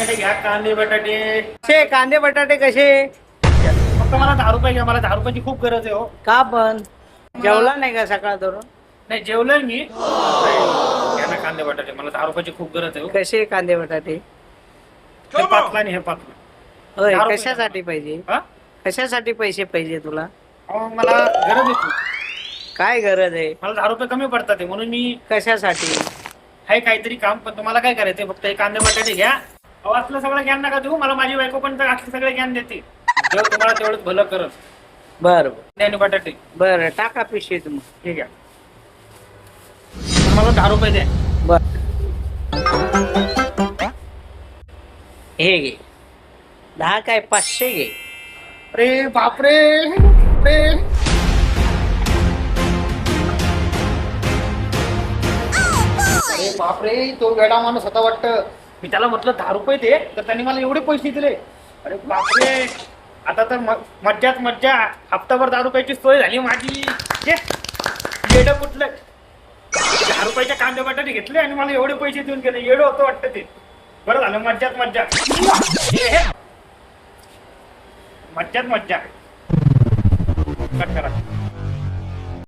बटाटे घ्या, कांदे बटाटे. कसे कांदे बटाटे कसे? फक्त मला 10 रुपये घ्या, मला 10 रुपयाची खूप गरज आहे हो. का पण जेवला नाही का सकाळ धरून? नाही जेवलोय मी. घ्या ना कांदे बटाटे, मला 10 रुपयाची खूप गरज आहे हो. कसे कांदे बटाटे? हे पातला आणि हे पातला. होय 10 रुपये कशासाठी पाहिजे? हा? कशासाठी पैसे पाहिजे तुला? अहो, मला गरज आहे खूप. काय गरज आहे? मला 10 रुपये कमी पडतात आहे, म्हणून मी कशासाठी? आहे काहीतरी काम. पण तुम्हाला काय करायचंय, फक्त हे कांदे बटाटे घ्या. अहो असलं सगळं ज्ञान नका देऊ, मला माझी बायको पण तर असलं सगळं ज्ञान देते. जेव्हा तुम्हाला तेवढंच भलं करत. बर आणि बटाटे बर टाका पिशवीत मग. ठीक आहे. मला 10 रुपये द्या. बर हे घे 10 काय 500 घे. अरे बापरे बापरे. अरे बापरे, तो वेडा माणूस होता वाटतं. मी त्याला म्हटलं 10 रुपये दे, तर त्यांनी मला एवढे पैसे दिले. अरे बापरे, आता तर मज्जाच मज्जा. हप्ताभर 10 रुपयाची सोय झाली माझी. येडं कुठलं 10 रुपयाचे कांदे बटाटे घेतले आणि मला एवढे पैसे देऊन गेले. येडं होतं वाटतं ते. बरं झालं, मज्जाच मज्जा. मज्जाच मज्जा. कट करा.